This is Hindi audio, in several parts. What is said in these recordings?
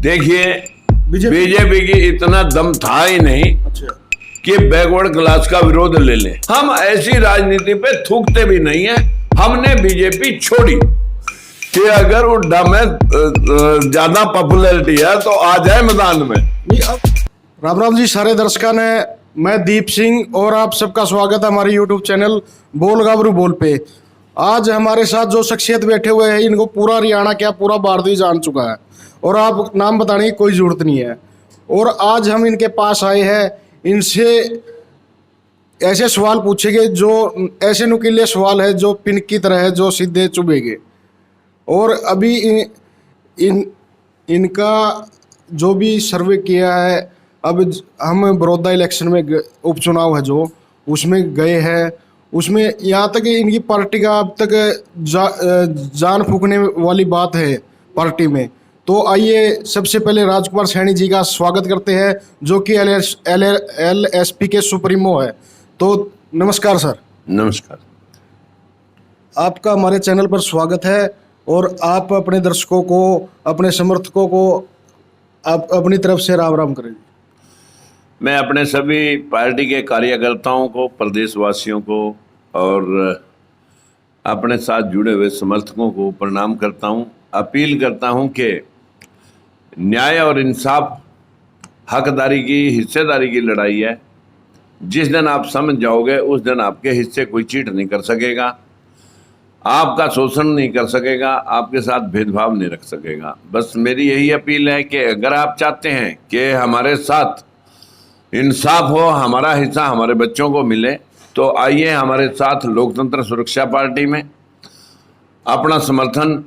देखिए बीजेपी बीजेपी की इतना दम था ही नहीं अच्छा कि बैकवर्ड क्लास का विरोध ले लें। हम ऐसी राजनीति पे थूकते भी नहीं है। हमने बीजेपी छोड़ी कि अगर उड्डा में ज्यादा पॉपुलैरिटी है तो आ जाए मैदान में। नहीं अब राम राम जी सारे दर्शकों ने, मैं दीप सिंह और आप सबका स्वागत है हमारे यूट्यूब चैनल बोल गाबरू बोल पे। आज हमारे साथ जो शख्सियत बैठे हुए हैं इनको पूरा हरियाणा क्या पूरा भारत ही जान चुका है और आप नाम बताने की कोई जरूरत नहीं है। और आज हम इनके पास आए हैं, इनसे ऐसे सवाल पूछेंगे जो ऐसे नुकीले सवाल है जो पिन की तरह है जो सीधे चुभेंगे। और अभी इनका जो भी सर्वे किया है, अब हम बड़ौदा इलेक्शन में उपचुनाव है जो उसमें गए हैं, उसमें यहाँ तक इनकी पार्टी का अब तक जान फूकने वाली बात है पार्टी में। तो आइए सबसे पहले राजकुमार सैनी जी का स्वागत करते हैं जो कि LSP के सुप्रीमो है। तो नमस्कार सर। नमस्कार। आपका हमारे चैनल पर स्वागत है और आप अपने दर्शकों को, अपने समर्थकों को आप अपनी तरफ से राम राम करें। मैं अपने सभी पार्टी के कार्यकर्ताओं को, प्रदेशवासियों को और अपने साथ जुड़े हुए समर्थकों को प्रणाम करता हूं। अपील करता हूं कि न्याय और इंसाफ, हकदारी की, हिस्सेदारी की लड़ाई है। जिस दिन आप समझ जाओगे उस दिन आपके हिस्से कोई चीट नहीं कर सकेगा, आपका शोषण नहीं कर सकेगा, आपके साथ भेदभाव नहीं रख सकेगा। बस मेरी यही अपील है कि अगर आप चाहते हैं कि हमारे साथ इंसाफ हो, हमारा हिस्सा हमारे बच्चों को मिले, तो आइए हमारे साथ लोकतंत्र सुरक्षा पार्टी में अपना समर्थन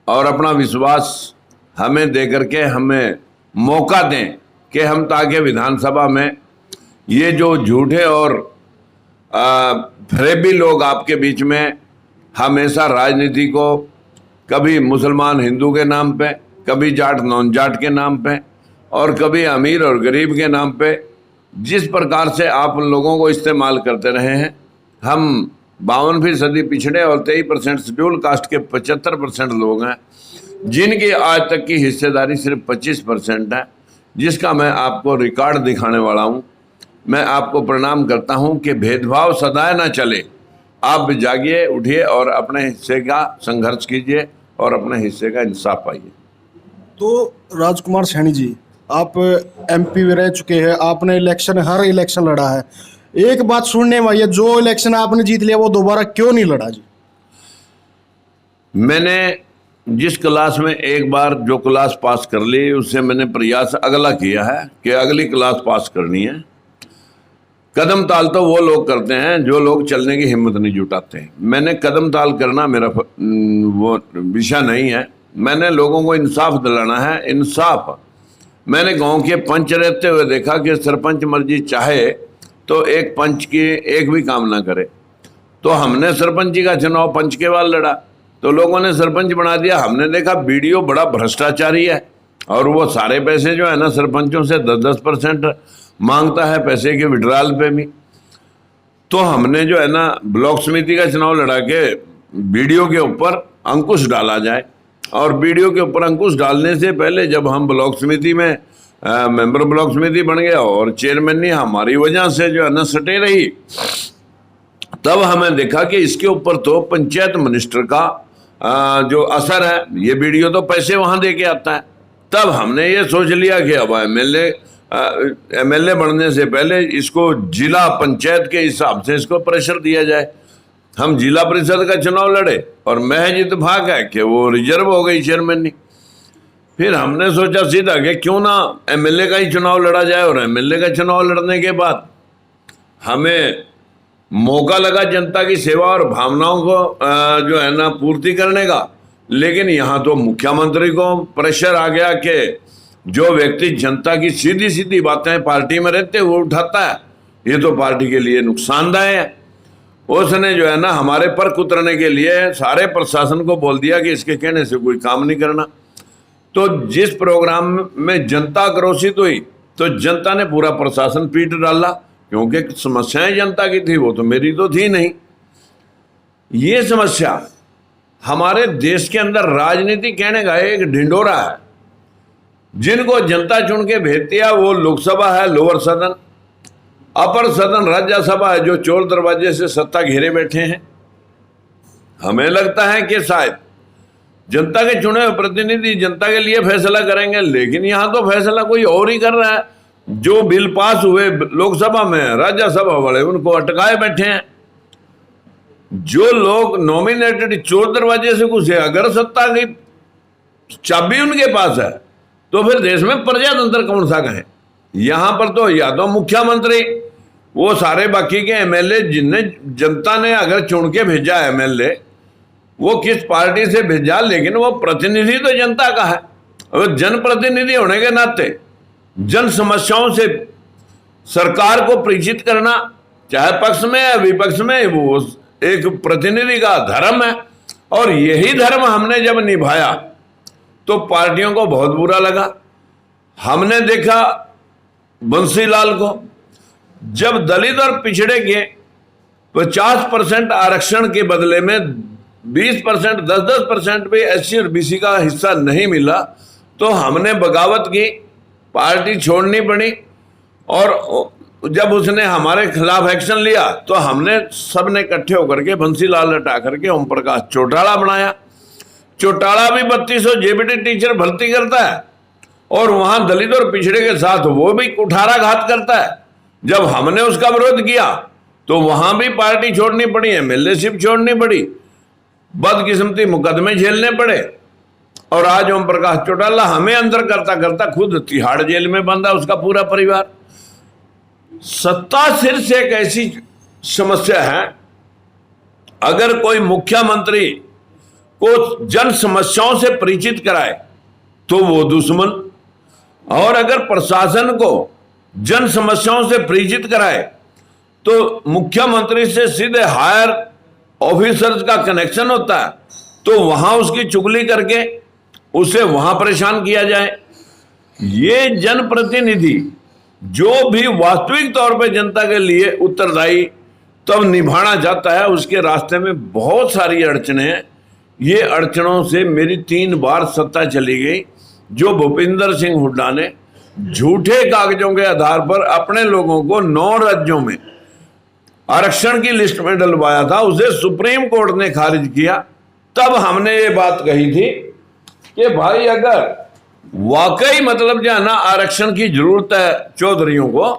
और अपना विश्वास हमें दे करके हमें मौका दें कि हम ताकि विधानसभा में ये जो झूठे और फरेबी लोग आपके बीच में हमेशा राजनीति को कभी मुसलमान हिंदू के नाम पे, कभी जाट नॉन जाट के नाम पे और कभी अमीर और गरीब के नाम पे जिस प्रकार से आप उन लोगों को इस्तेमाल करते रहे हैं। हम 52% पिछड़े और 23% शेड्यूल कास्ट के 75% लोग हैं जिनकी आज तक की हिस्सेदारी सिर्फ 25% है, जिसका मैं आपको रिकॉर्ड दिखाने वाला हूं। मैं आपको प्रणाम करता हूं कि भेदभाव सदाए ना चले। आप भी जागिए, उठिए और अपने हिस्से का संघर्ष कीजिए और अपने हिस्से का इंसाफ पाइए। तो राजकुमार सैनी जी, आप MP में रह चुके हैं, आपने हर इलेक्शन लड़ा है। एक बात सुनने में आई है, जो इलेक्शन आपने जीत लिया वो दोबारा क्यों नहीं लड़ा जी? मैंने जिस क्लास में एक बार जो क्लास पास कर ली उससे मैंने प्रयास अगला किया है कि अगली क्लास पास करनी है। कदम ताल तो वो लोग करते हैं जो लोग चलने की हिम्मत नहीं जुटाते। मैंने कदम ताल करना मेरा वो विषय नहीं है। मैंने लोगों को इंसाफ दिलाना है। इंसाफ मैंने गांव के पंच रहते हुए देखा कि सरपंच मर्जी चाहे तो एक पंच की एक भी काम ना करे। तो हमने सरपंची का चुनाव पंच के बाद लड़ा तो लोगों ने सरपंच बना दिया। हमने देखा वीडियो बड़ा भ्रष्टाचारी है और वो सारे पैसे जो है ना सरपंचों से 10-10% मांगता है पैसे के विड्रॉल पे भी। तो हमने जो है ना ब्लॉक समिति का चुनाव लड़ा के वीडियो के ऊपर अंकुश डाला जाए। और वीडियो के ऊपर अंकुश डालने से पहले जब हम ब्लॉक समिति में मेंबर ब्लॉक समिति बन गया और चेयरमैन हमारी वजह से जो है ना सटे रही, तब हमें देखा कि इसके ऊपर तो पंचायत मिनिस्टर का जो असर है, ये वीडियो तो पैसे वहां दे के आता है। तब हमने ये सोच लिया कि अब MLA बनने से पहले इसको जिला पंचायत के हिसाब से इसको प्रेशर दिया जाए। हम जिला परिषद का चुनाव लड़े और महज इत्तेफाक है कि वो रिजर्व हो गई चेयरमैन। फिर हमने सोचा सीधा कि क्यों ना MLA का ही चुनाव लड़ा जाए और MLA का चुनाव लड़ने के बाद हमें मौका लगा जनता की सेवा और भावनाओं को जो है ना पूर्ति करने का। लेकिन यहाँ तो मुख्यमंत्री को प्रेशर आ गया कि जो व्यक्ति जनता की सीधी सीधी बातें पार्टी में रहते हुए उठाता है, ये तो पार्टी के लिए नुकसानदायक है। उसने जो है ना हमारे पर उतरने के लिए सारे प्रशासन को बोल दिया कि इसके कहने से कोई काम नहीं करना। तो जिस प्रोग्राम में जनता आक्रोशित हुई तो जनता ने पूरा प्रशासन पीट डाला, क्योंकि समस्याएं जनता की थी, वो तो मेरी तो थी नहीं। ये समस्या हमारे देश के अंदर राजनीति कहने का एक ढिंडोरा है। जिनको जनता चुन के भेजती है वो लोकसभा है, लोअर सदन, अपर सदन राज्यसभा है, जो चोर दरवाजे से सत्ता घेरे बैठे हैं। हमें लगता है कि शायद जनता के चुने हुए प्रतिनिधि जनता के लिए फैसला करेंगे, लेकिन यहां तो फैसला कोई और ही कर रहा है। जो बिल पास हुए लोकसभा में, राज्यसभा वाले उनको अटकाए बैठे हैं। जो लोग नॉमिनेटेड चोर दरवाजे से घुसे, अगर सत्ता की चाबी उनके पास है तो फिर देश में प्रजातंत्र कौन सा कहे। यहां पर तो या तो मुख्यमंत्री, वो सारे बाकी के एमएलए जिन्हें जनता ने अगर चुन के भेजा एमएलए, वो किस पार्टी से भेजा, लेकिन वो प्रतिनिधि तो जनता का है। और जनप्रतिनिधि होने के नाते जन समस्याओं से सरकार को परिचित करना, चाहे पक्ष में या विपक्ष में, वो एक प्रतिनिधि का धर्म है। और यही धर्म हमने जब निभाया तो पार्टियों को बहुत बुरा लगा। हमने देखा बंसीलाल को, जब दलित और पिछड़े के 50% आरक्षण के बदले में 20%, 10% भी एससी और बीसी का हिस्सा नहीं मिला, तो हमने बगावत की, पार्टी छोड़नी पड़ी। और जब उसने हमारे खिलाफ एक्शन लिया तो हमने सबने इकट्ठे होकर के बंसीलाल हटा करके ओम प्रकाश चौटाला बनाया। चौटाला भी 3200 जेबीटी टीचर भर्ती करता है और वहां दलित और पिछड़े के साथ वो भी कुठाराघात करता है। जब हमने उसका विरोध किया तो वहां भी पार्टी छोड़नी पड़ी, एमएलएशिप छोड़नी पड़ी, बदकिस्मती मुकदमे झेलने पड़े। और आज ओम प्रकाश चौटाला हमें अंदर करता करता खुद तिहाड़ जेल में बंधा, उसका पूरा परिवार। सत्ता सिर से एक ऐसी समस्या है, अगर कोई मुख्यमंत्री को जन समस्याओं से परिचित कराए तो वो दुश्मन, और अगर प्रशासन को जन समस्याओं से परिचित कराए तो मुख्यमंत्री से सीधे हायर ऑफिसर्स का कनेक्शन होता है, तो वहां उसकी चुगली करके उसे वहां परेशान किया जाए। ये जनप्रतिनिधि जो भी वास्तविक तौर पे जनता के लिए उत्तरदायी तब निभाना चाहता है, उसके रास्ते में बहुत सारी अड़चने हैं। ये अड़चनों से मेरी 3 बार सत्ता चली गई। जो भूपिंदर सिंह हुड्डा ने झूठे कागजों के आधार पर अपने लोगों को 9 राज्यों में आरक्षण की लिस्ट में डलवाया था, उसे सुप्रीम कोर्ट ने खारिज किया। तब हमने ये बात कही थी कि भाई अगर वाकई मतलब जो है ना आरक्षण की जरूरत है चौधरियों को,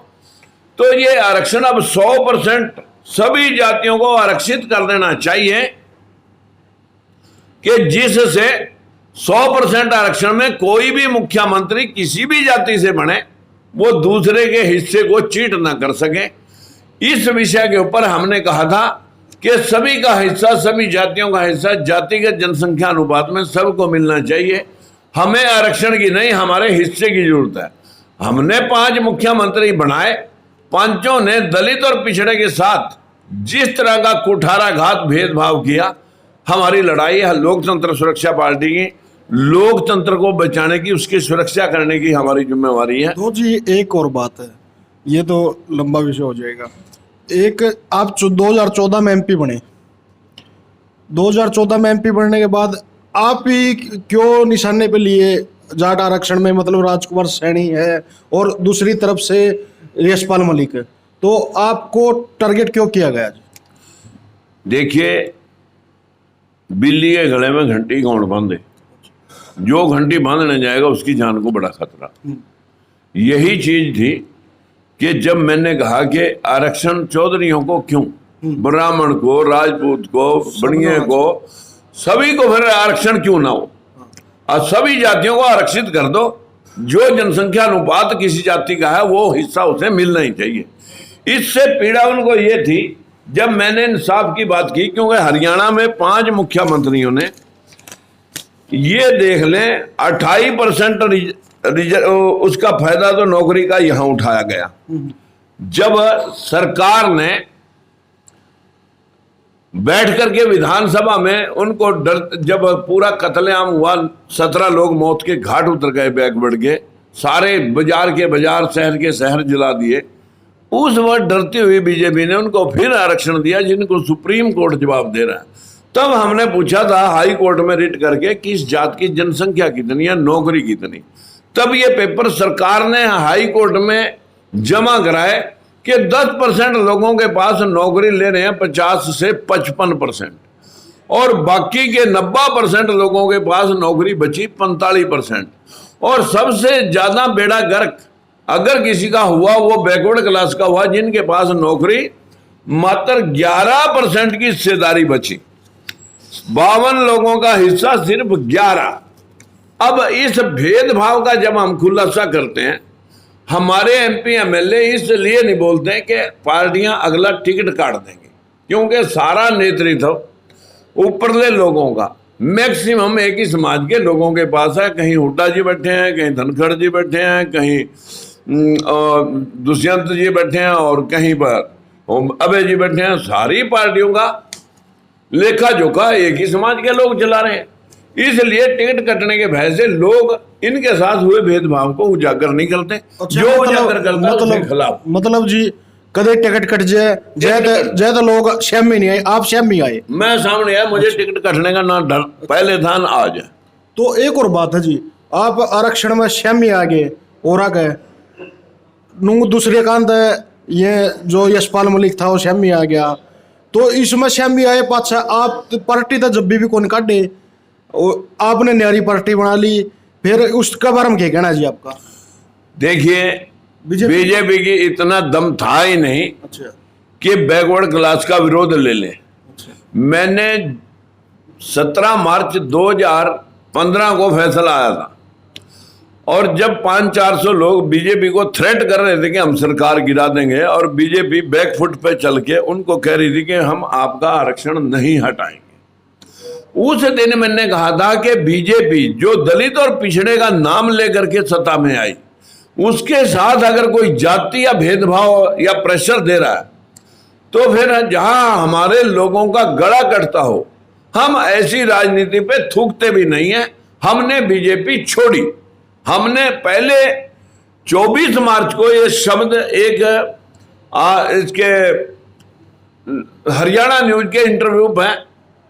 तो ये आरक्षण अब 100% सभी जातियों को आरक्षित कर देना चाहिए, कि जिससे 100% आरक्षण में कोई भी मुख्यमंत्री किसी भी जाति से बने वो दूसरे के हिस्से को चीट ना कर सके। इस विषय के ऊपर हमने कहा था कि सभी का हिस्सा, सभी जातियों का हिस्सा जातिगत जनसंख्या अनुपात में सबको मिलना चाहिए। हमें आरक्षण की नहीं, हमारे हिस्से की जरूरत है। हमने 5 मुख्यमंत्री बनाए, पांचों ने दलित और पिछड़े के साथ जिस तरह का कुठाराघात भेदभाव किया। हमारी लड़ाई है लोकतंत्र सुरक्षा पार्टी की, लोकतंत्र को बचाने की, उसकी सुरक्षा करने की हमारी जिम्मेवारी है। तो जी एक और बात है, ये तो लंबा विषय हो जाएगा। एक आप 2014 में एमपी बने, 2014 में एमपी बनने के बाद आप ही क्यों निशाने पे लिए जाट आरक्षण में? मतलब राजकुमार सैनी है और दूसरी तरफ से यशपाल मलिक है, तो आपको टारगेट क्यों किया गया? देखिए, बिल्ली के गले में घंटी कौन बांधे? जो घंटी बांधने जाएगा उसकी जान को बड़ा खतरा। यही चीज थी कि जब मैंने कहा कि आरक्षण चौधरियों को क्यों, ब्राह्मण को, राजपूत को, बनिए को, सभी को फिर आरक्षण क्यों ना हो, और सभी जातियों को आरक्षित कर दो। जो जनसंख्या अनुपात किसी जाति का है वो हिस्सा उसे मिलना ही चाहिए। इससे पीड़ा उनको ये थी जब मैंने इंसाफ की बात की, क्योंकि हरियाणा में 5 मुख्यमंत्रियों ने, ये देख लें, 28% उसका फायदा तो नौकरी का यहां उठाया गया। जब सरकार ने बैठ करके विधानसभा में उनको जब पूरा कत्लेआम हुआ, 17 लोग मौत के घाट उतर गए, बैग बढ़ गए, सारे बाजार के बाजार, शहर के शहर जला दिए। उस वक्त डरती हुई बीजेपी ने उनको फिर आरक्षण दिया, जिनको सुप्रीम कोर्ट जवाब दे रहा है। तब हमने पूछा था हाई कोर्ट में रिट करके, किस जात की जनसंख्या कितनी है, नौकरी कितनी? तब ये पेपर सरकार ने हाई कोर्ट में जमा कराए कि 10% लोगों के पास नौकरी ले रहे हैं 50 से 55%, और बाकी के 90% लोगों के पास नौकरी बची 45%। और सबसे ज्यादा बेड़ा गर्क अगर किसी का हुआ वो बैकवर्ड क्लास का हुआ, जिनके पास नौकरी मात्र 11% की हिस्सेदारी बची, 52 लोगों का हिस्सा सिर्फ 11। अब इस भेदभाव का जब हम खुलासा करते हैं, हमारे एमपी एमएलए इसलिए नहीं बोलते हैं कि पार्टियां अगला टिकट काट देंगे, क्योंकि सारा नेतृत्व ऊपरले लोगों का, मैक्सिमम एक ही समाज के लोगों के पास है। कहीं हुड्डा जी बैठे हैं, कहीं धनखड़ जी बैठे हैं, कहीं दुष्यंत जी बैठे हैं, और कहीं पर अभय जी बैठे हैं। सारी पार्टियों का लेखा जोखा एक ही समाज के लोग चला रहे हैं। इसलिए टिकट कटने के भय से लोग इनके साथ हुए भेदभाव को उजागर नहीं करते। अच्छा, जो उजागर करता है उसके खिलाफ। मतलब जी कदे टिकट कट जाए जय तो लोग शम ही नहीं आए, आप शम ही आए। मैं सामने आया, मुझे टिकट कटने का ना डर पहले था ना आज है। तो एक और बात है जी, आप आरक्षण में शम ही आ गए और आ गए नू, दूसरे कांत ये जो यशपाल मलिक था वो शम ही आ गया, तो इसमें शम ही आए पाछा आप पार्टी तो जब भी कौन काटे, आपने न्यारी पार्टी बना ली, फिर उसका बारे में क्या कहना जी आपका? देखिए, बीजेपी की इतना दम था ही नहीं कि बैकवर्ड क्लास का विरोध ले ले। मैंने 17 मार्च 2015 को फैसला आया था, और जब 500-400 लोग बीजेपी को थ्रेट कर रहे थे कि हम सरकार गिरा देंगे, और बीजेपी बैकफुट पे चल के उनको कह रही थी कि हम आपका आरक्षण नहीं हटाएंगे, उस दिन मैंने कहा था कि बीजेपी जो दलित और पिछड़े का नाम लेकर के सत्ता में आई, उसके साथ अगर कोई जाति या भेदभाव या प्रेशर दे रहा है, तो फिर जहां हमारे लोगों का गला कटता हो, हम ऐसी राजनीति पे थूकते भी नहीं है। हमने बीजेपी छोड़ी। हमने पहले 24 मार्च को ये शब्द एक इसके हरियाणा न्यूज के इंटरव्यू पे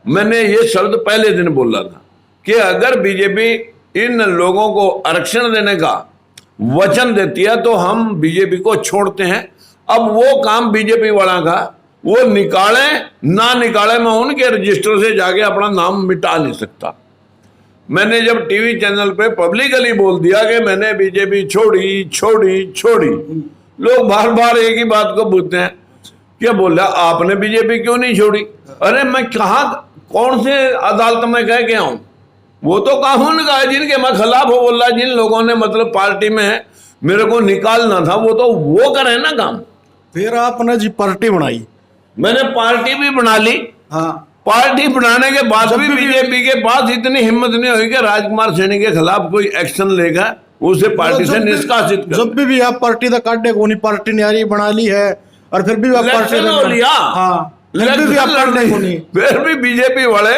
मैंने ये शब्द पहले दिन बोला था कि अगर बीजेपी इन लोगों को आरक्षण देने का वचन देती है तो हम बीजेपी को छोड़ते हैं। अब वो काम बीजेपी वाला का, वो निकाले ना निकाले, मैं उनके रजिस्टर से जाके अपना नाम मिटा नहीं सकता। मैंने जब टीवी चैनल पे पब्लिकली बोल दिया कि मैंने बीजेपी छोड़ी छोड़ी छोड़ी, लोग बार बार एक ही बात को पूछते हैं, क्या बोला आपने बीजेपी क्यों नहीं छोड़ी? अरे मैं कहा कौन से अदालत में कह गया हूं? वो तो कानून का है जिनके मैं खिलाफ हो बोल रहा, जिन लोगों ने मतलब पार्टी में मेरे को निकालना था, वो तो वो करे ना काम। फिर आपने जी पार्टी बनाई, मैंने पार्टी भी बना ली। हाँ, पार्टी बनाने के बाद भी बीजेपी के पास इतनी हिम्मत नहीं हुई कि राजकुमार सैनी के खिलाफ कोई एक्शन लेगा, उसे पार्टी से निष्कासित कर। जब भी आप पार्टी का काटे को नहीं, पार्टी न्यारी बना ली है, और फिर भी आप पार्टी लिया। हाँ, भी आप काटने को नहीं, फिर भी बीजेपी वाले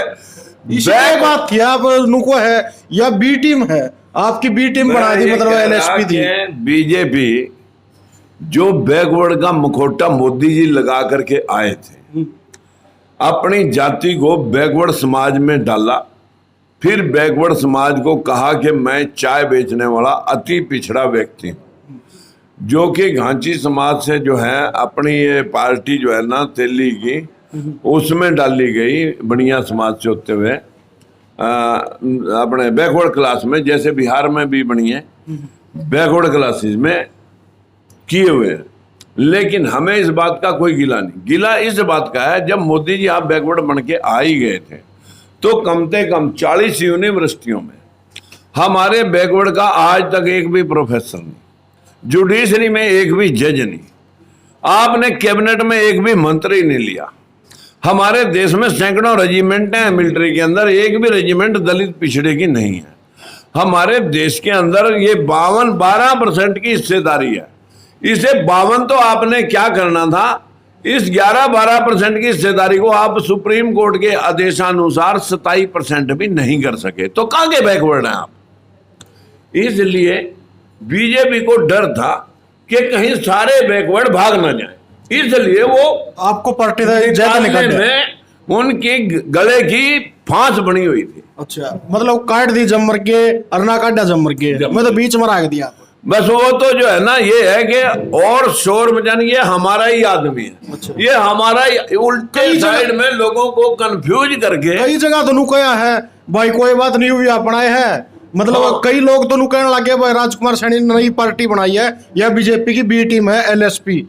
इसी बात थी आप नुको है या बी टीम है, आपकी बी टीम बना दी, मतलब एलएसपी थी। बीजेपी जो बैकवर्ड का मुखौटा मोदी जी लगा करके आए थे, अपनी जाति को बैकवर्ड समाज में डाला, फिर बैकवर्ड समाज को कहा कि मैं चाय बेचने वाला अति पिछड़ा व्यक्ति हूं, जो कि घांची समाज से जो है अपनी ये पार्टी जो है ना तेली की, उसमें डाली गई बढ़िया समाज से होते हुए अपने बैकवर्ड क्लास में, जैसे बिहार में भी बनी है बैकवर्ड क्लासेस में किए हुए हैं। लेकिन हमें इस बात का कोई गिला नहीं। गिला इस बात का है जब मोदी जी आप बैकवर्ड बन के आ ही गए थे, तो कम से कम 40 यूनिवर्सिटियों में हमारे बैकवर्ड का आज तक एक भी प्रोफेसर नहीं, जुडिशरी में एक भी जज नहीं, आपने कैबिनेट में एक भी मंत्री नहीं लिया। हमारे देश में सैकड़ों रेजिमेंट हैं मिलिट्री के अंदर, एक भी रेजिमेंट दलित पिछड़े की नहीं है। हमारे देश के अंदर ये 12% की हिस्सेदारी है। इसे 52 तो आपने क्या करना था, इस 11-12% की हिस्सेदारी को आप सुप्रीम कोर्ट के आदेशानुसार 27% भी नहीं कर सके, तो कहां के बैकवर्ड हैं आप? इसलिए बीजेपी को डर था कि कहीं सारे बैकवर्ड भाग ना जाए, इसलिए वो आपको पार्टी में उनकी गले की फांस बनी हुई थी। अच्छा, मतलब काट दी जमर के और ना काटा जमर के, मैं तो बीच में रख दिया। बस वो तो जो है ना ये है कि और शोर मचाने, ये हमारा ही आदमी है। अच्छा। ये हमारा ही उल्टे साइड में लोगों को कंफ्यूज करके कई जगह तो नुकया है भाई, कोई बात नहीं हुई अपनाए है, मतलब हाँ। कई लोग तो कहने लगे भाई राजकुमार सैनी ने नई पार्टी बनाई है, यह बीजेपी की बी टीम है, एलएसपी।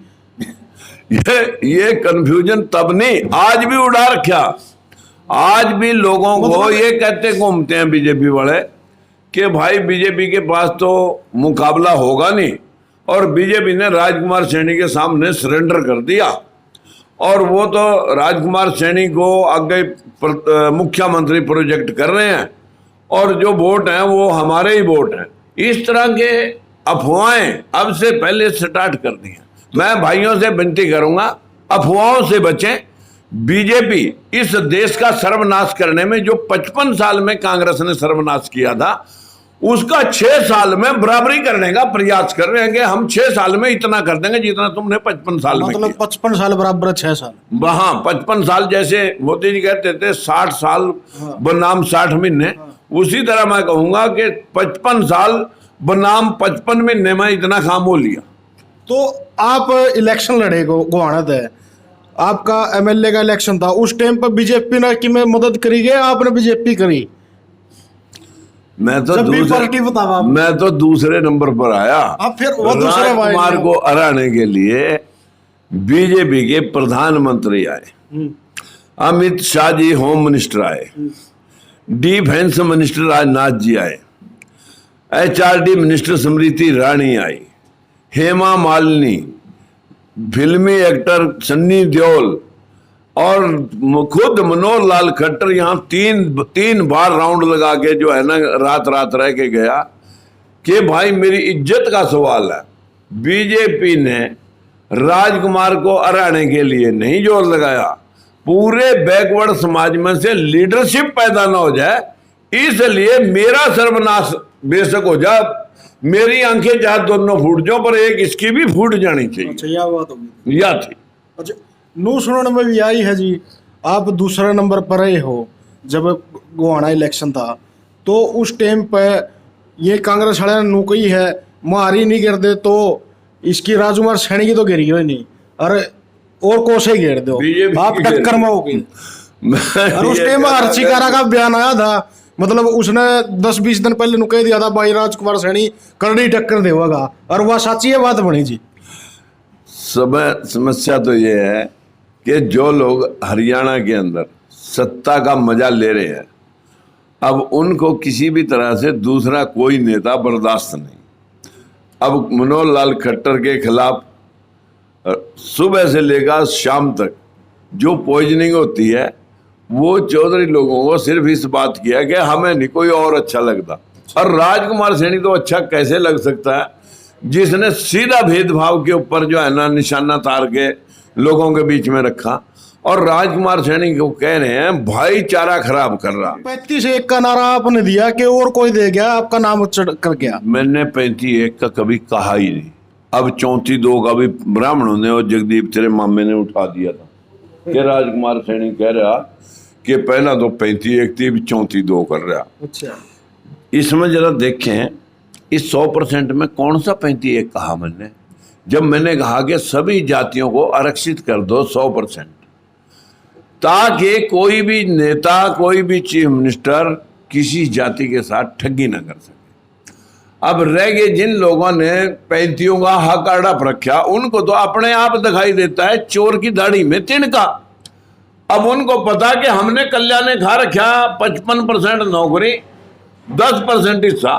ये कंफ्यूजन तब नहीं, आज भी उड़ा रखा। आज भी लोगों को ये कहते घूमते हैं बीजेपी वाले कि भाई बीजेपी के पास तो मुकाबला होगा नहीं, और बीजेपी ने राजकुमार सैनी के सामने सरेंडर कर दिया, और वो तो राजकुमार सैनी को आगे मुख्यमंत्री प्रोजेक्ट कर रहे हैं, और जो वोट हैं वो हमारे ही वोट हैं। इस तरह के अफवाहें अब से पहले स्टार्ट कर दी हैं। मैं भाइयों से विनती करूंगा, अफवाहों से बचें। बीजेपी इस देश का सर्वनाश करने में जो 55 साल में कांग्रेस ने सर्वनाश किया था, उसका 6 साल में बराबरी करने का प्रयास कर रहे हैं कि हम 6 साल में इतना कर देंगे जितना तुमने 55 साल में मतलब 55 साल बराबर 6 साल। हाँ, 55 साल जैसे मोदी जी कहते थे 60 साल बनाम 60 महीने, उसी तरह मैं कहूंगा कि 55 साल बनाम 55 महीने में इतना काम हो लिया। तो आप इलेक्शन लड़े गुवाहाटी है, आपका एमएलए का इलेक्शन था, उस टाइम पर बीजेपी ने कि मैं मदद करी गए, आपने बीजेपी करी? मैं तो पार्टी बतावा, मैं तो दूसरे नंबर पर आया। अब फिर वो दूसरे राजकुमार को हराने के लिए बीजेपी के प्रधानमंत्री आए, अमित शाह जी होम मिनिस्टर आए, डिफेंस मिनिस्टर राजनाथ जी आए, एचआरडी मिनिस्टर स्मृति ईरानी आई, हेमा मालिनी, फिल्मी एक्टर सन्नी देओल, और खुद मनोहर लाल खट्टर यहाँ तीन बार राउंड लगा के जो है ना रात रह के गया कि भाई मेरी इज्जत का सवाल है। बीजेपी ने राजकुमार को हराने के लिए नहीं जोर लगाया, पूरे बैकवर्ड समाज में से लीडरशिप पैदा ना हो जाए, इसलिए मेरा सर्वनाश बेशक हो जाए, मेरी आंखें चाहे दोनों फूट जाओ पर एक इसकी भी फूट जानी चाहिए। अच्छा, यह बात होगी। या थी। अच्छा, नू सुनने में भी आई है जी, आप दूसरे नंबर पर रहे हो जब गुवाहाटी इलेक्शन था, तो उस टाइम पे ये कांग्रेस वाले ने नू कही है मारी नहीं गिर दे तो इसकी राजकुमार सैनी की तो गिरी हो नहीं, अरे और कोसे घेर दो, आप टक्कर में हो गई। और उस टाइम हर्षिकारा का बयान आया था, मतलब उसने 10-20 दिन पहले नु कह दिया था भाई राजकुमार सैनी करड़ी टक्कर देगा, और वह सच्ची है बात बनी जी। समस्या तो ये है कि जो लोग हरियाणा के अंदर सत्ता का मजा ले रहे हैं, अब उनको किसी भी तरह से दूसरा कोई नेता बर्दाश्त नहीं। अब मनोहर लाल खट्टर के खिलाफ सुबह से लेकर शाम तक जो पॉइजनिंग होती है, वो चौधरी लोगों को सिर्फ इस बात की है कि हमें नहीं कोई और अच्छा लगता। और राजकुमार सैनी तो अच्छा कैसे लग सकता है जिसने सीधा भेदभाव के ऊपर जो है ना निशाना तार के लोगों के बीच में रखा, और राजकुमार सैनी को कह रहे हैं भाईचारा खराब कर रहा। 35-1 का नारा आपने दिया कि और कोई दे गया, आपका नाम चढ़ कर गया। मैंने 35-1 का कभी कहा ही नहीं। अब 34-2 का भी ब्राह्मणों ने और जगदीप तेरे मामे ने उठा दिया था कि राजकुमार सैनी कह रहा कि पहला तो 35-1 थी, 34-2 कर रहा। अच्छा, इसमें जरा देखें इस 100% में कौन सा 35-1 कहा मैंने, जब मैंने कहा कि सभी जातियों को आरक्षित कर दो 100%, ताकि कोई भी नेता कोई भी चीफ मिनिस्टर किसी जाति के साथ ठगी ना कर सके। अब रह गए जिन लोगों ने 35 का हक अड़प रखा, उनको तो अपने आप दिखाई देता है चोर की दाढ़ी में तिनका। अब उनको पता कि हमने कल्याण ने खा रखा 55% नौकरी, 10% हिस्सा,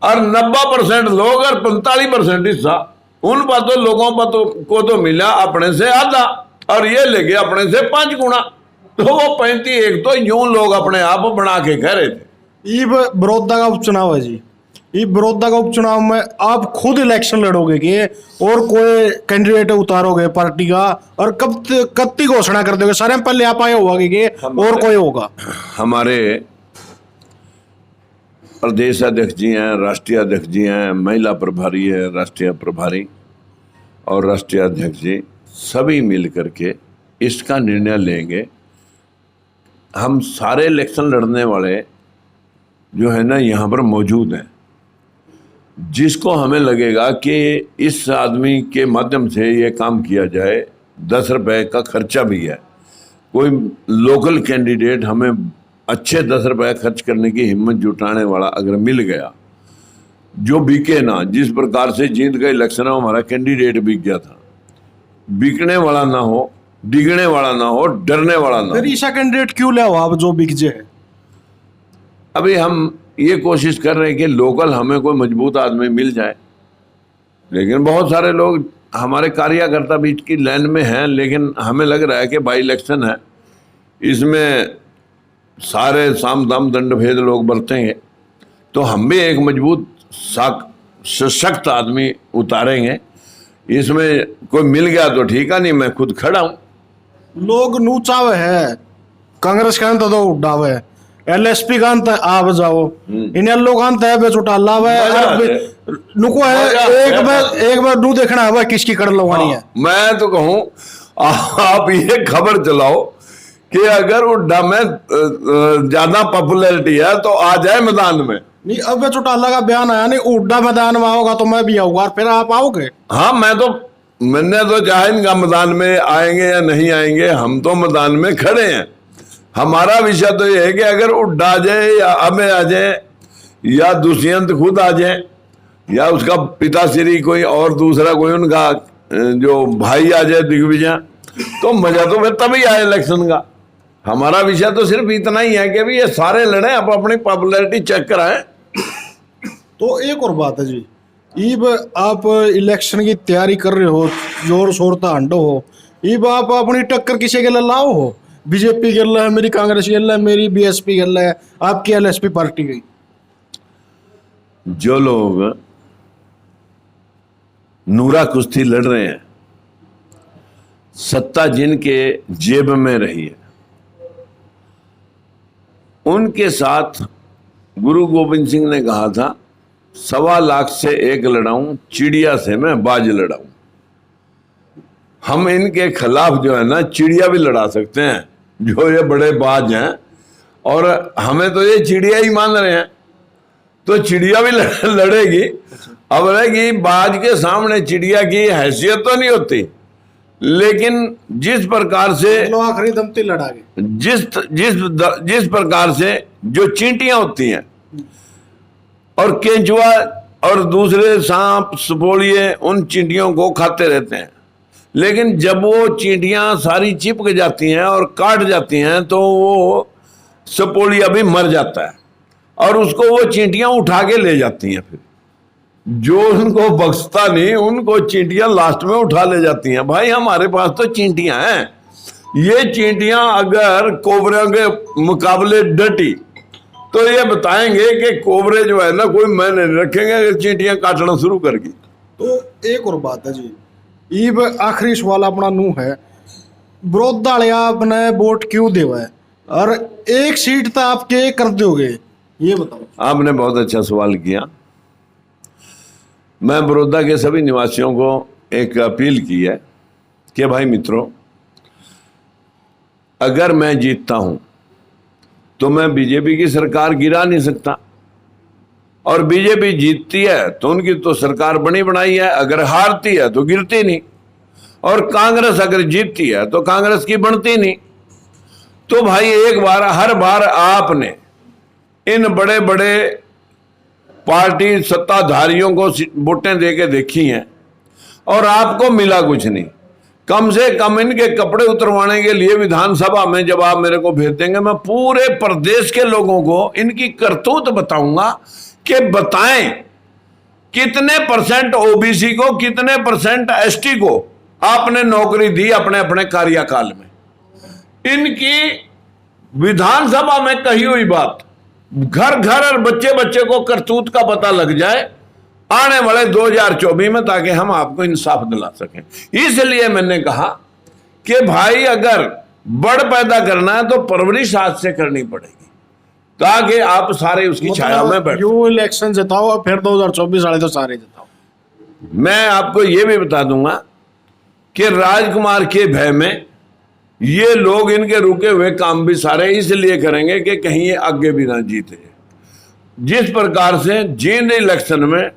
और 90% लोग और 45% हिस्सा, उन बातों लोगों को तो मिला अपने से आधा, और ये ले गए अपने से 5 गुना। तो वो 35-1 तो यूं लोग अपने आप बना के कह रहे थे। ये बड़ौदा का उपचुनाव है जी, ये बड़ौदा का उपचुनाव में आप खुद इलेक्शन लड़ोगे कि और कोई कैंडिडेट उतारोगे पार्टी का, और कब की घोषणा कर दोगे? सारे पहले आप आए होगा कि और कोई होगा? हमारे प्रदेश अध्यक्ष जी हैं, राष्ट्रीय अध्यक्ष जी हैं, महिला प्रभारी है, राष्ट्रीय प्रभारी और राष्ट्रीय अध्यक्ष जी, सभी मिल करके इसका निर्णय लेंगे हम सारे इलेक्शन लड़ने वाले जो है ना यहाँ पर मौजूद हैं। जिसको हमें लगेगा कि इस आदमी के माध्यम से ये काम किया जाए, 10 रुपए का खर्चा भी है, कोई लोकल कैंडिडेट हमें अच्छे 10 रुपए खर्च करने की हिम्मत जुटाने वाला अगर मिल गया, जो बिके ना, जिस प्रकार से जीत का इलेक्शन में हमारा कैंडिडेट बिक गया था, बिकने वाला ना हो, डिगने वाला ना हो, डरने वाला ना फिर हो। ईशा कैंडिडेट क्यों ले आप जो बिक जाए? अभी हम ये कोशिश कर रहे हैं कि लोकल हमें कोई मजबूत आदमी मिल जाए, लेकिन बहुत सारे लोग हमारे कार्यकर्ता बीच की लाइन में हैं, लेकिन हमें लग रहा है कि बाई इलेक्शन है, इसमें सारे साम दाम दंड भेद लोग बरतेंगे, तो हम भी एक मजबूत सशक्त आदमी उतारेंगे। इसमें कोई मिल गया तो ठीक है, नहीं मैं खुद खड़ा हूँ। लोग नूचावे है, कांग्रेस का अंत तो उड़ावे, एलएसपी का अंत आप जाओ, इन लोग अंत है बे चुटाला नुको है, एक बार नू देखना है किसकी कड़ लगवानी है। मैं तो कहूँ आप ये खबर चलाओ कि अगर उड्डा में ज्यादा पॉपुलैरिटी है तो आ जाए मैदान में। नहीं, अब चौटाला का बयान आया, नहीं उड्डा मैदान में आओगा तो मैं भी आऊंगा, फिर आप आओगे? हाँ, मैंने तो चाहे इनका मैदान में आएंगे या नहीं आएंगे, हम तो मैदान में खड़े हैं। हमारा विषय तो ये है कि अगर उड्डा आ जाए या अबे आ जाए या दुष्यंत खुद आ जाए या उसका पिताश्री कोई और दूसरा कोई उनका जो भाई आ जाए दिग्विजय, तो मजा तो फिर तभी आए इलेक्शन का। हमारा विषय तो सिर्फ इतना ही है कि भी ये सारे लड़े, आप अपनी पॉपुलैरिटी चेक कराएं। तो एक और बात है जी, इब आप इलेक्शन की तैयारी कर रहे हो, जोर शोर ता हंडो हो, इब आप अपनी टक्कर किसी के लिए लाओ हो? बीजेपी के लिए है, मेरी कांग्रेस के लिए है, मेरी बीएसपी के लिए है, आपकी एलएसपी पार्टी गई। जो लोग नूरा कुश्ती लड़ रहे हैं, सत्ता जिनके जेब में रही है, उनके साथ गुरु गोविंद सिंह ने कहा था 1.25 लाख से 1 लड़ाऊं, चिड़िया से मैं बाज लड़ाऊं। हम इनके खिलाफ जो है ना चिड़िया भी लड़ा सकते हैं, जो ये बड़े बाज हैं, और हमें तो ये चिड़िया ही मान रहे हैं, तो चिड़िया भी लड़ेगी। अब रहेगी, बाज के सामने चिड़िया की हैसियत तो नहीं होती, लेकिन जिस प्रकार से आखिरी दम तक लड़ागे, जिस प्रकार से जो चींटियां होती हैं और केंचुआ और दूसरे सांप सपोलिए उन चींटियों को खाते रहते हैं, लेकिन जब वो चींटियां सारी चिपक जाती हैं और काट जाती हैं तो वो सपोलिया भी मर जाता है और उसको वो चींटियां उठा के ले जाती हैं। फिर जो उनको बख्शता नहीं, उनको चींटियां लास्ट में उठा ले जाती हैं। भाई हमारे पास तो चींटियां हैं, ये चींटियां अगर कोबरे के मुकाबले डटी तो ये बताएंगे कि कोबरे जो है ना कोई मैंने नहीं रखेंगे अगर चींटियां काटना शुरू करगी। तो एक और बात है जी, इब आखिरी सवाल अपना नू है, विरोध वाले आपने वोट क्यों देवा है और एक सीट तो आप के कर दोगे, ये बताओ। आपने बहुत अच्छा सवाल किया। मैं बड़ौदा के सभी निवासियों को एक अपील की है कि भाई मित्रों, अगर मैं जीतता हूं तो मैं बीजेपी की सरकार गिरा नहीं सकता, और बीजेपी जीतती है तो उनकी तो सरकार बनी बनाई है, अगर हारती है तो गिरती नहीं, और कांग्रेस अगर जीतती है तो कांग्रेस की बनती नहीं। तो भाई एक बार, हर बार आपने इन बड़े बड़े पार्टी सत्ताधारियों को वोटें देके देखी हैं और आपको मिला कुछ नहीं। कम से कम इनके कपड़े उतरवाने के लिए विधानसभा में जब आप मेरे को भेज देंगे, मैं पूरे प्रदेश के लोगों को इनकी करतूत बताऊंगा कि बताएं कितने % ओबीसी को, कितने % एसटी को आपने नौकरी दी अपने अपने कार्यकाल में। इनकी विधानसभा में कही हुई बात घर घर और बच्चे बच्चे को करतूत का पता लग जाए आने वाले 2024 में, ताकि हम आपको इंसाफ दिला सकें। इसलिए मैंने कहा कि भाई अगर बड़ पैदा करना है तो परवरिश आज से करनी पड़ेगी, ताकि आप सारे उसकी छाया में बैठ। यो इलेक्शन जिताओ और फिर 2024 वाले तो सारे जिताओ। मैं आपको यह भी बता दूंगा कि राजकुमार के भय में ये लोग इनके रुके हुए काम भी सारे इसलिए करेंगे कि कहीं ये आगे भी ना जीते। जिस प्रकार से जींद इलेक्शन में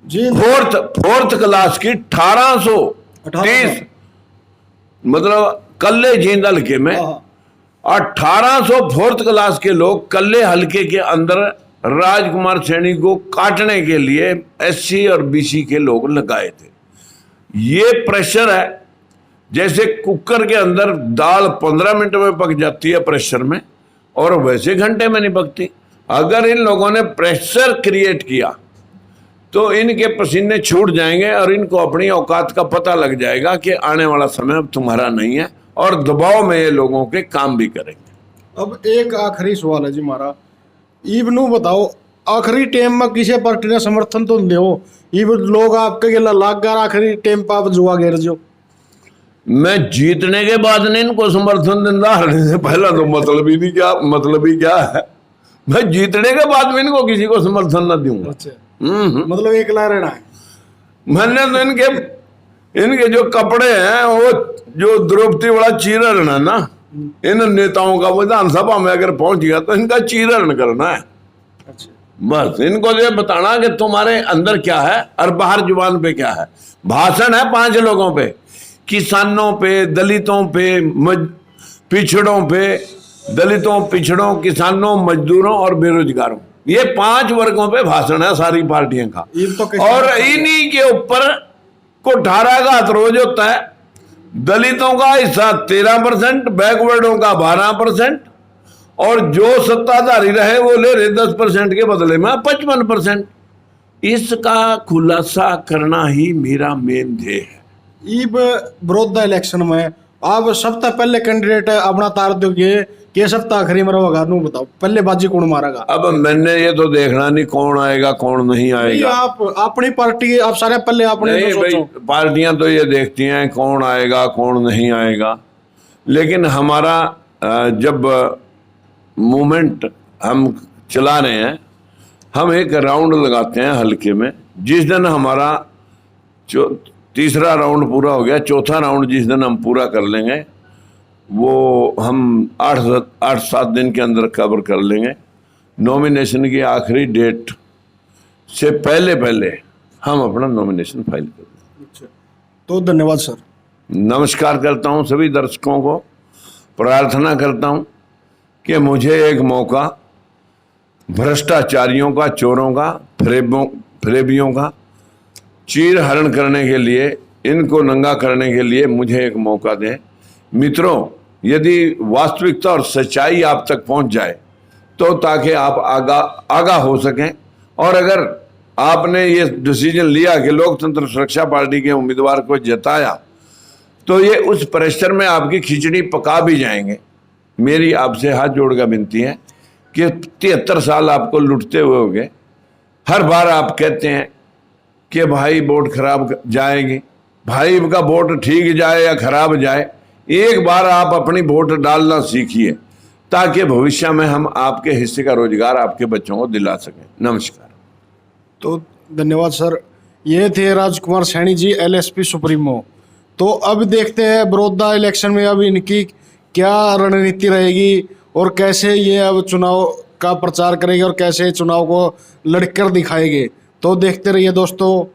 जी फोर्थ क्लास की 1830 मतलब कल्ले जींद हल्के में 1800 फोर्थ क्लास के लोग कल्ले हल्के के अंदर राजकुमार सैनी को काटने के लिए एससी और बीसी के लोग लगाए थे। ये प्रेशर है, जैसे कुकर के अंदर दाल 15 मिनट में पक जाती है प्रेशर में, और वैसे घंटे में नहीं पकती। अगर इन लोगों ने प्रेशर क्रिएट किया तो इनके पसीने छूट जाएंगे और इनको अपनी औकात का पता लग जाएगा कि आने वाला समय अब तुम्हारा नहीं है, और दबाव में ये लोगों के काम भी करेंगे। अब एक आखिरी सवाल है जी हमारा, इबनू बताओ आखिरी टाइम में किसी पार्टी ने समर्थन तो दे इब लोग आपके गिला लाग कर आखिरी टाइम पर आप जुआ घेर जो। मैं जीतने के बाद नहीं इनको समर्थन देना, हारने से पहला तो मतलब ही क्या है। मैं जीतने के बाद में इनको किसी को समर्थन ना दूंगा। अच्छा, मतलब एक ला रहना है। मैंने तो इनके जो कपड़े हैं वो जो द्रौपदी वाला चीरहरण है ना, इन नेताओं का विधानसभा में अगर पहुंच गया तो इनका चीरहरण करना है। अच्छा, बस इनको ये बताना कि तुम्हारे अंदर क्या है और बाहर जुबान पे क्या है। भाषण है 5 लोगों पे, किसानों पे, दलितों पे, पिछड़ों पे, दलितों, पिछड़ों, किसानों, मजदूरों और बेरोजगारों, ये 5 वर्गों पे भाषण है सारी पार्टियों का। तो और इन्हीं के ऊपर कुठाराघात रोज होता है। दलितों का हिस्सा 13%, बैकवर्डों का 12%, और जो सत्ताधारी रहे वो ले रहे 10% के बदले में 55%। इसका खुलासा करना ही मेरा मेन ध्येय है। ईब बड़ौदा इलेक्शन में आप सबसे पहले कैंडिडेट अपना तार दोगे के सप्ताह आखिरी में होगा, नू बताओ पहले बाजी कौन मारेगा? अब मैंने ये तो देखना नहीं कौन आएगा कौन नहीं आएगा। आप अपनी पार्टी आप सारे पहले अपने नहीं भाई, पार्टियां तो ये देखती हैं कौन आएगा कौन नहीं आएगा, लेकिन हमारा जब मूवमेंट हम चला रहे हैं, हम एक राउंड लगाते हैं हल्के में। जिस दिन हमारा तीसरा राउंड पूरा हो गया, चौथा राउंड जिस दिन हम पूरा कर लेंगे वो हम 8-7 दिन के अंदर कवर कर लेंगे। नॉमिनेशन की आखिरी डेट से पहले हम अपना नॉमिनेशन फाइल कर देंगे। तो धन्यवाद सर। नमस्कार करता हूं सभी दर्शकों को, प्रार्थना करता हूं कि मुझे एक मौका भ्रष्टाचारियों का, चोरों का, फरेबियों का चीर हरण करने के लिए, इनको नंगा करने के लिए मुझे एक मौका दें। मित्रों, यदि वास्तविकता और सच्चाई आप तक पहुंच जाए तो ताकि आप आगा हो सकें, और अगर आपने ये डिसीजन लिया कि लोकतंत्र सुरक्षा पार्टी के उम्मीदवार को जिताया तो ये उस प्रेशर में आपकी खिचड़ी पका भी जाएंगे। मेरी आपसे हाथ जोड़कर विनती है कि 73 साल आपको लुटते हुए हो गए। हर बार आप कहते हैं कि भाई वोट खराब जाएगी, भाई का वोट ठीक जाए या खराब जाए, एक बार आप अपनी वोट डालना सीखिए ताकि भविष्य में हम आपके हिस्से का रोजगार आपके बच्चों को दिला सकें। नमस्कार। तो धन्यवाद सर। ये थे राजकुमार सैनी जी, LSP सुप्रीमो। तो अब देखते हैं बड़ौदा इलेक्शन में अब इनकी क्या रणनीति रहेगी और कैसे ये अब चुनाव का प्रचार करेंगे और कैसे चुनाव को लड़कर दिखाएंगे। तो देखते रहिए दोस्तों।